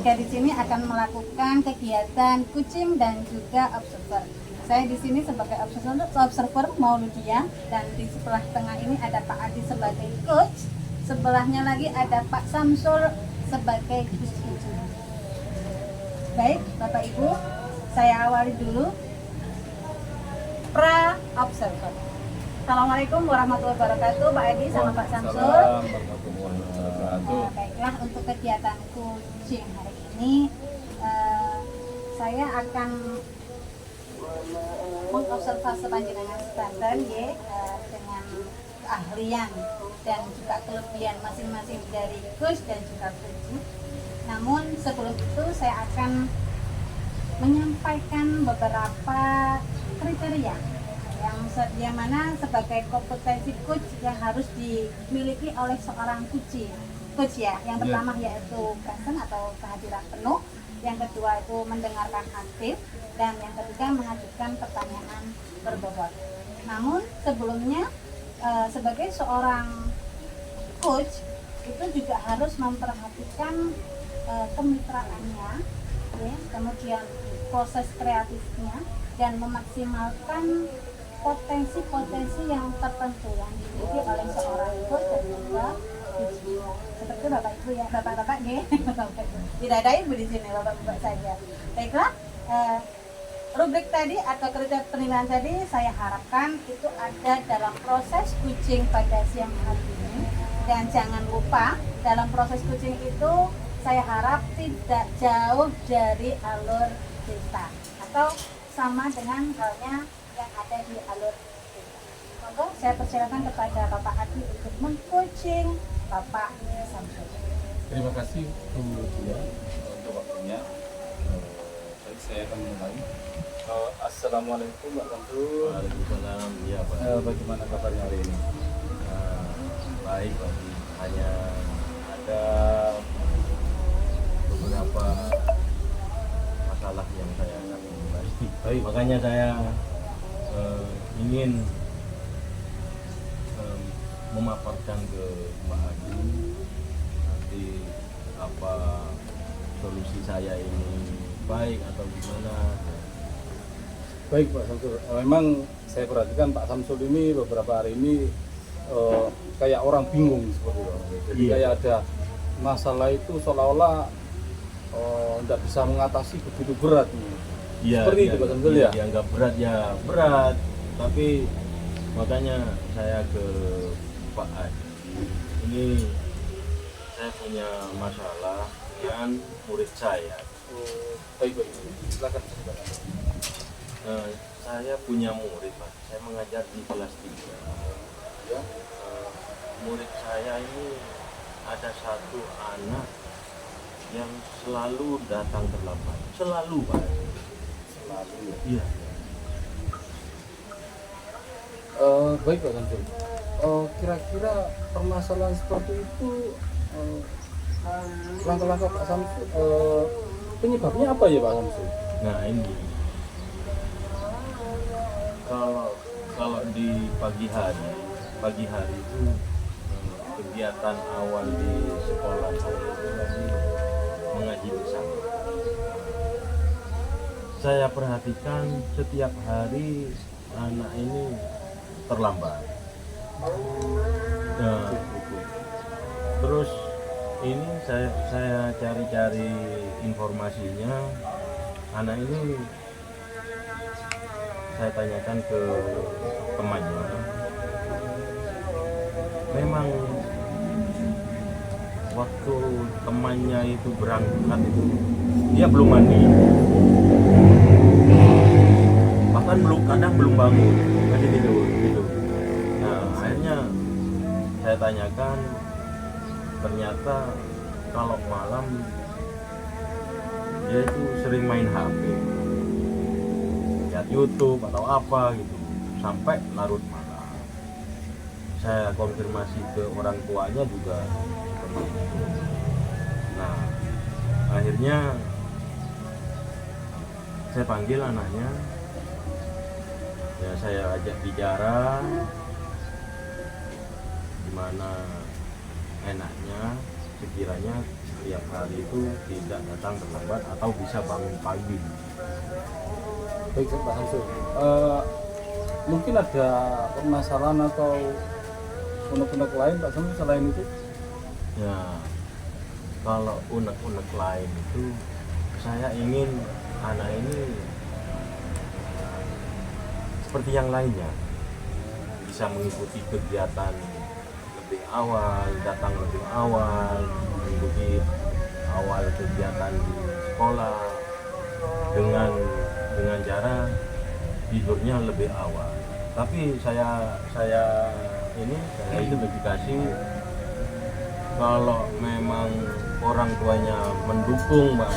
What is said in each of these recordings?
Saya di sini akan melakukan kegiatan kucing dan juga observer. Saya di sini sebagai observer Mauludia, dan di sebelah tengah ini ada Pak Adi sebagai coach. Sebelahnya lagi ada Pak Samsul sebagai coach. Baik, Bapak Ibu, saya awali dulu pra-observer. Assalamualaikum warahmatullahi wabarakatuh, Pak Edi sama Pak Samsul. Baiklah, untuk kegiatan kucing hari ini saya akan mengobservasi panjenengan standar dengan keahlian dan juga kelebihan masing-masing dari coach dan juga kucing. Namun sebelum itu saya akan menyampaikan beberapa kriteria yang mana sebagai kompetensi coach yang harus dimiliki oleh seorang coach ya. Yang pertama yaitu present atau kehadiran penuh, yang kedua itu mendengarkan aktif, dan yang ketiga mengajukan pertanyaan berbobot. Namun sebelumnya sebagai seorang coach itu juga harus memperhatikan kemitraannya, ya, kemudian proses kreatifnya, dan memaksimalkan potensi-potensi yang tertentu yang dimiliki oleh seorang coach dan juga coach. Seperti Bapak Ibu ya, Bapak-bapak ya. Tidak ada Ibu di sini, Bapak-bapak saja. Baiklah, rubrik tadi atau kriteria penilaian tadi saya harapkan itu ada dalam proses kucing pada siang hari ini. Dan jangan lupa dalam proses kucing itu saya harap tidak jauh dari alur cerita atau sama dengan halnya yang ada di alur cerita. Maka saya persilakan kepada Bapak Adi untuk mengcoaching Bapak Samsul. Terima kasih Bu Tia untuk waktunya. Saya akan mulai. Assalamualaikum Pak Samsul. Waalaikumsalam. Ya Pak. Bagaimana kabarnya hari ini? Baik Pak. Hanya ada beberapa masalah yang saya akan membahas. Baik. Makanya saya ingin memaparkan ke Pak Adi nanti apa solusi saya ini baik atau gimana. Baik Pak Samsul. Memang saya perhatikan Pak Samsul ini beberapa hari ini kayak orang bingung seperti itu. Jadi kayak ada masalah itu seolah-olah tidak bisa mengatasi begitu berat. Ya, seperti itu Pak Samsul ya. Dianggap berat ya berat, tapi makanya saya ke Pak Adi. Ini saya punya masalah dengan murid saya. Baik, silakan. Saya punya murid Pak. Saya mengajar di kelas 3. Ya. Murid saya ini ada satu anak yang selalu datang terlambat. Selalu Pak. Selalu ya. Iya. Baik Pak Samsul. Kira-kira permasalahan seperti itu langkah-langkah Pak Samsul penyebabnya apa ya Pak Samsul? Nah ini kalau di pagi hari itu kegiatan awal di sekolah saya itu tadi mengaji bersama. Saya perhatikan setiap hari anak ini terlambat. Nah, terus ini saya cari-cari informasinya, anak ini saya tanyakan ke temannya, memang waktu temannya itu berangkat itu dia belum mandi, bahkan kadang belum bangun, masih tidur gitu. Nah akhirnya saya tanyakan, ternyata kalau malam dia itu sering main HP, lihat YouTube atau apa gitu sampai larut malam. Saya konfirmasi ke orang tuanya juga seperti itu. Nah akhirnya saya panggil anaknya, ya saya ajak bicara gimana enaknya sekiranya setiap hari itu tidak datang terlambat atau bisa bangun pagi. Baik Pak Samsul. Mungkin ada permasalahan atau unek-unek lain Pak Samsul selain itu? Ya, kalau unek-unek lain itu saya ingin anak ini seperti yang lainnya bisa mengikuti kegiatan lebih awal, datang lebih awal, mengikuti awal kegiatan di sekolah dengan cara tidurnya lebih awal. Tapi saya identifikasi kalau memang orang tuanya mendukung, Mbak,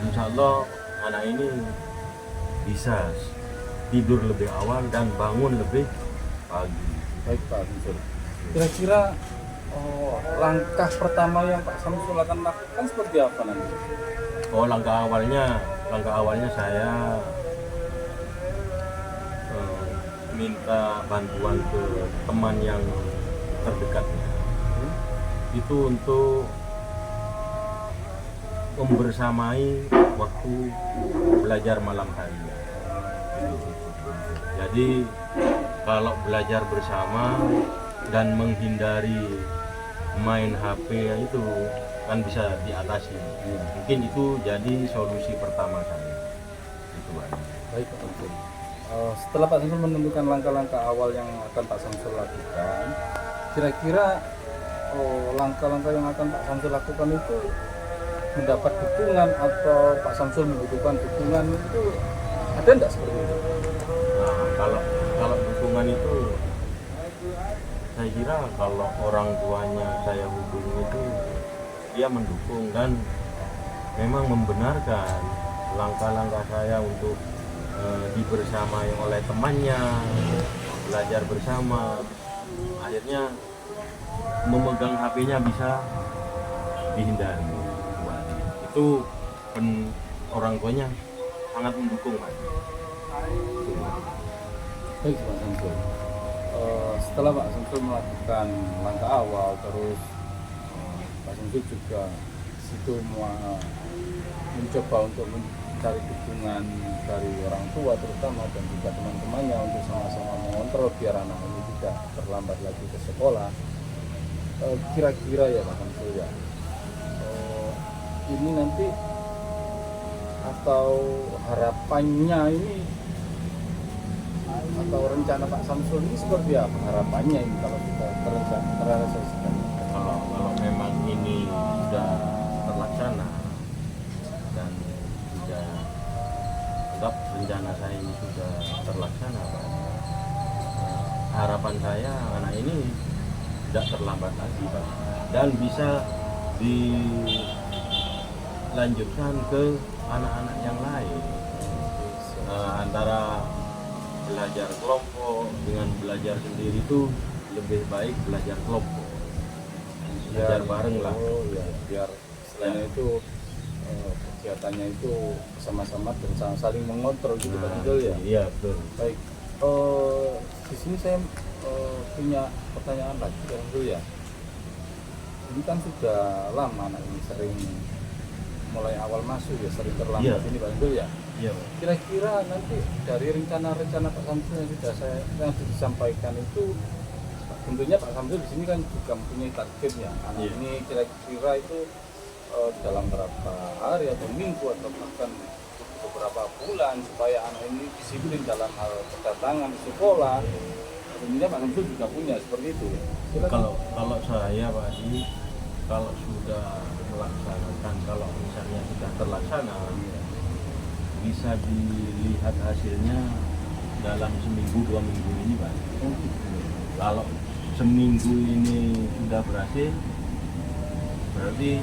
insya Allah anak ini bisa tidur lebih awal dan bangun lebih pagi. Baik Pak Samsul. Kira-kira langkah pertama yang Pak Samsul akan lakukan seperti apa nanti? Oh, langkah awalnya saya minta bantuan ke teman yang terdekatnya. Itu untuk membersamai waktu belajar malam harinya. Jadi kalau belajar bersama dan menghindari main HP itu kan bisa diatasi. Mungkin itu jadi solusi pertama saya. Itu Pak. Baik Pak Samsul. Setelah Pak Samsul menentukan langkah-langkah awal yang akan Pak Samsul lakukan, kira-kira langkah-langkah yang akan Pak Samsul lakukan itu mendapat dukungan atau Pak Samsul membutuhkan dukungan itu ada enggak seperti itu? Nah, kalau dukungan itu saya kira kalau orang tuanya saya hubungi itu dia mendukung dan memang membenarkan langkah-langkah saya untuk dibersamai oleh temannya, belajar bersama, akhirnya memegang HP-nya bisa dihindari. Itu orang tuanya sangat mendukung, Pak. Baik Pak Samsul. Setelah Pak Samsul melakukan langkah awal, terus Pak Samsul juga situ mencoba untuk mencari dukungan dari orang tua terutama dan juga teman-temannya untuk sama-sama mengontrol biar anak ini tidak terlambat lagi ke sekolah. Kira-kira ya Pak Samsul ya, ini nanti atau harapannya ini atau rencana Pak Samsul ini seperti apa harapannya ini kalau kita terrealisasikan? Kalau memang ini sudah terlaksana dan sudah anggap rencana saya ini sudah terlaksana, Pak. Harapan saya anak ini tidak terlambat lagi, Pak, dan bisa dilanjutkan ke anak-anak yang lain. Antara belajar kelompok dengan belajar sendiri itu lebih baik belajar kelompok, belajar bareng lah. Ya, biar selain itu kegiatannya itu sama-sama dan saling mengontrol gitu Pak Samsul ya. Iya betul. Baik, di sini saya punya pertanyaan lagi Pak Samsul ya. Ini kan sudah lama anak ini sering mulai awal masuk ya, sering terlambat ini Pak Samsul ya. Iya. Kira-kira nanti dari rencana-rencana Pak Samsul yang sudah yang disampaikan itu, tentunya Pak Samsul di sini kan juga mempunyai targetnya. Anak ini kira-kira itu dalam berapa hari atau minggu atau bahkan beberapa bulan supaya anak ini disiplin dalam hal kedatangan di sekolah. Tentunya Pak Samsul juga punya seperti itu. Kalau saya Pak Haji, kalau sudah melaksanakan, kalau misalnya sudah terlaksana, bisa dilihat hasilnya dalam seminggu 2 minggu ini, Pak. Kalau seminggu ini sudah berhasil, berarti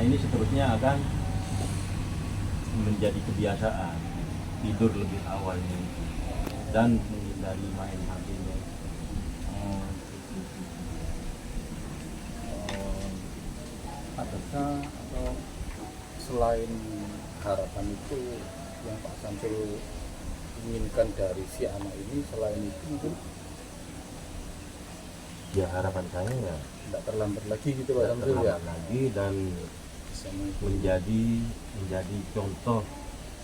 ini seterusnya akan menjadi kebiasaan tidur lebih awalnya dan menghindari main HP-nya. Adakah atau selain harapan itu yang Pak Samsul inginkan dari si anak ini, selain itu mungkin Ya harapan saya ya tidak terlambat lagi gitu Pak tidak Samsul ya. terlambat lagi dan Bisa menjadi contoh.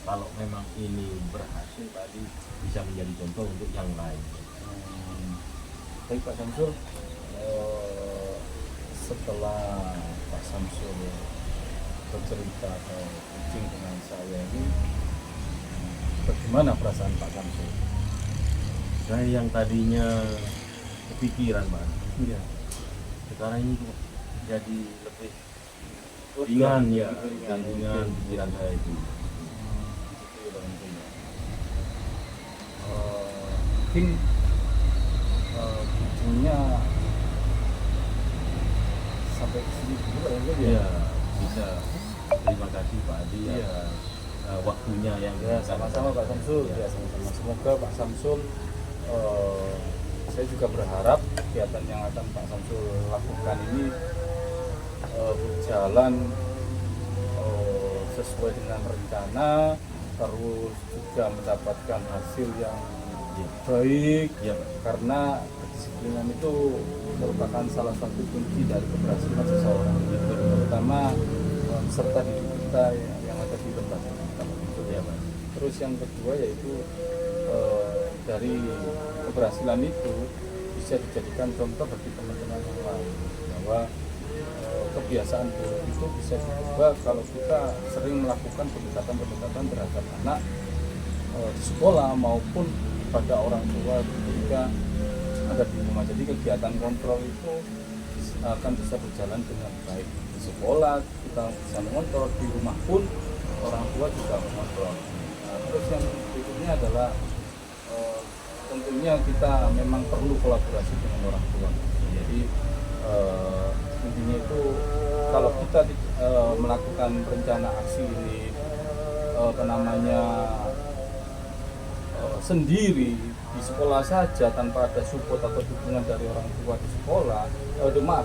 Kalau memang ini berhasil tadi bisa menjadi contoh untuk yang lain. Baik Pak Samsul, setelah Pak Samsul bercerita atau pitching dengan saya ini, bagaimana perasaan Pak Samsul? Saya yang tadinya kepikiran Pak, Iya. sekarang ini kok jadi lebih ringan ya, ringan pikiran saya itu. Mungkin pitchingnya sampai ke sini dulu Pak Samsul ya. Ya bisa. Terima kasih Pak Adi Iya. atas waktunya yang Ya, diberikan. sama-sama Pak Samsul. Ya. Ya, sama-sama. Semoga Pak Samsul, saya juga berharap kegiatan yang akan Pak Samsul lakukan ini berjalan sesuai dengan rencana, terus juga mendapatkan hasil yang baik. Ya, Pak. Karena kedisiplinan itu merupakan salah satu kunci dari keberhasilan seseorang, terutama serta didik kita yang ada di lembaga kita. Ya, Pak. Terus yang kedua yaitu dari keberhasilan itu bisa dijadikan contoh bagi teman-teman yang lain, bahwa kebiasaan buruk itu bisa diubah kalau kita sering melakukan pendekatan-pendekatan terhadap anak di sekolah maupun pada orang tua ketika ada di rumah. Jadi kegiatan kontrol itu akan bisa berjalan dengan baik. Di sekolah kita bisa mengontrol, di rumah pun orang tua juga mengontrol. Nah, terus yang berikutnya adalah tentunya kita memang perlu kolaborasi dengan orang tua. Jadi intinya itu kalau kita melakukan rencana aksi ini sendiri di sekolah saja tanpa ada support atau dukungan dari orang tua di sekolah,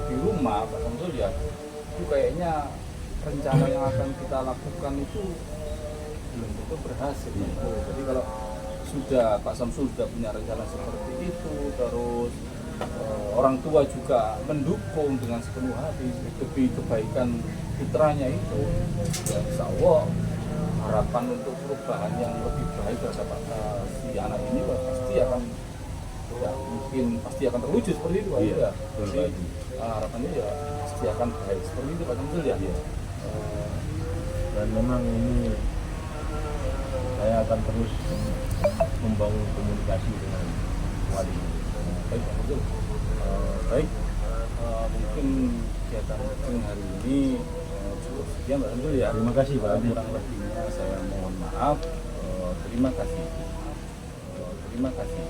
di rumah Pak Samsul ya, itu kayaknya rencana yang akan kita lakukan itu belum tentu berhasil. Jadi kalau sudah Pak Samsul sudah punya rencana seperti itu, terus orang tua juga mendukung dengan sepenuh hati demi kebaikan putranya itu, ya insya Allah harapan untuk perubahan yang lebih baik terhadap si anak ini pasti akan terwujud seperti itu Pak. Iya, Ya. betul, Jadi Pak. harapannya ya pasti akan baik seperti itu Pak Samsul ya. Iya. Dan memang ini saya akan terus membangun komunikasi dengan wali. Baik Pak Samsul. Baik, mungkin kegiatan pitching hari ini cukup sekian Pak Samsul ya. Terima kasih Pak Adi. Kurang lebihnya saya mohon maaf. Terima kasih. Terima kasih.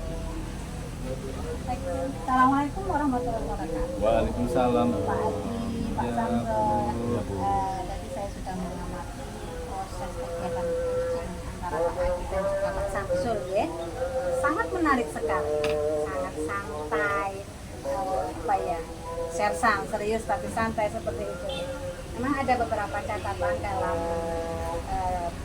Baik, Assalamualaikum warahmatullahi wabarakatuh. Waalaikumsalam. Pak Adi, Pak Ya, Samsul, Bu. tadi saya sudah mengamati proses kegiatan pitching antara Pak Adi dan juga Pak Samsul ya. Sangat menarik sekali, sangat santai, serius tapi santai seperti itu. Memang ada beberapa catatan dalam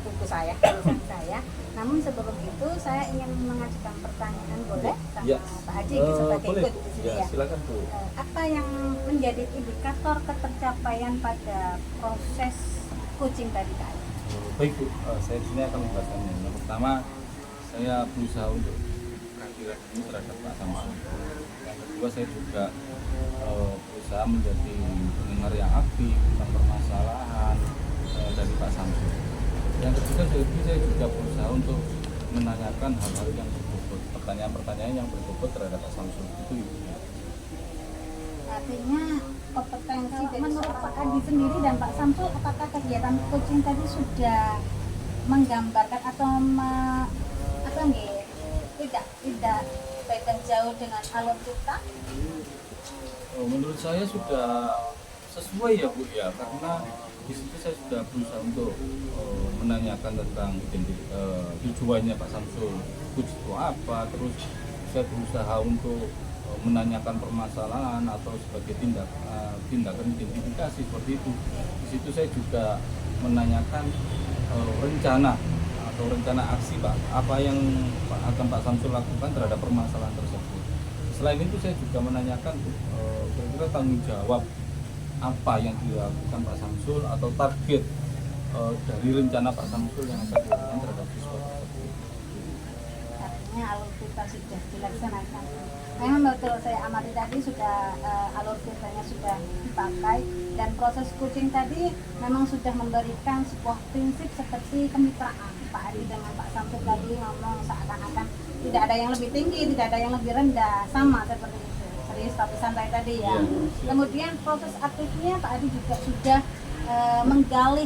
buku saya, tulisan saya. Namun sebelum itu saya ingin mengajukan pertanyaan, boleh sama Ya. Pak Adi sebagai Boleh. ikut di sini Ya, ya. silakan Bu. Apa yang menjadi indikator ketercapaian pada proses coaching tadi Kak? Baik Bu, saya di sini akan menjelaskannya. Yang pertama, saya berusaha untuk kehadiran ini terhadap Pak Samsul. Yang kedua, saya juga berusaha menjadi pendengar yang aktif tentang permasalahan dari Pak Samsul. Yang ketiga, saya juga berusaha untuk menanyakan hal-hal yang berbobot, pertanyaan-pertanyaan yang berbobot terhadap Pak Samsul. Itu Ibu. Artinya kompetensi menurut Pak Adi sendiri dan Pak Samsul, apakah kegiatan coaching tadi sudah menggambarkan atau tidak baikkan jauh dengan alur kita? Menurut saya sudah sesuai ya Bu ya, karena di situ saya sudah berusaha untuk menanyakan tentang tujuannya Pak Samsul coach itu apa, terus saya berusaha untuk menanyakan permasalahan atau sebagai tindakan identifikasi seperti itu. Di situ saya juga menanyakan rencana aksi Pak, apa yang akan Pak Samsul lakukan terhadap permasalahan tersebut. Di selain itu saya juga menanyakan kira-kira tanggung jawab apa yang dilakukan Pak Samsul atau target dari rencana Pak Samsul yang akan dilakukan terhadap siswa tersebut. Artinya alur kita sudah dilaksanakan. Memang betul saya amati tadi sudah alur filternya sudah dipakai dan proses coaching tadi memang sudah memberikan sebuah prinsip seperti kemitraan. Pak Adi dengan Pak Samsul tadi ngomong seakan-akan tidak ada yang lebih tinggi, tidak ada yang lebih rendah, sama seperti itu. Serius tapi santai tadi ya. Kemudian proses aktifnya Pak Adi juga sudah menggali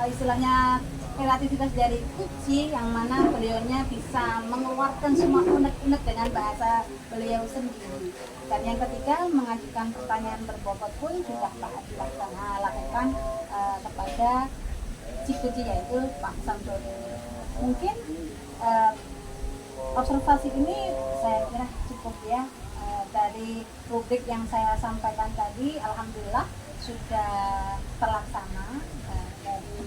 istilahnya kreativitas dari Kuci yang mana beliaunya bisa mengeluarkan semua unek-unek dengan bahasa beliau sendiri. Dan yang ketiga mengajukan pertanyaan berbobot pun sudah Pak Adi lakukan kepada si Kuci yaitu Pak Samsul. Mungkin observasi ini saya kira cukup ya dari rubrik yang saya sampaikan tadi, alhamdulillah sudah terlaksana dari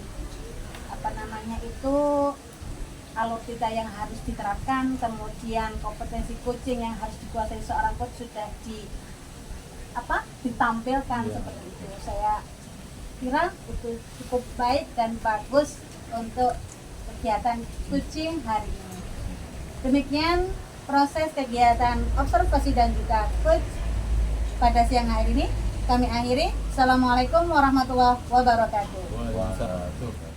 alur kita yang harus diterapkan, kemudian kompetensi coaching yang harus dikuasai seorang coach sudah ditampilkan seperti itu. Saya kira itu cukup baik dan bagus untuk kegiatan coaching hari ini. Demikian proses kegiatan observasi dan juga coach pada siang hari ini. Kami akhiri. Assalamualaikum warahmatullahi wabarakatuh. Waalaikumsalam.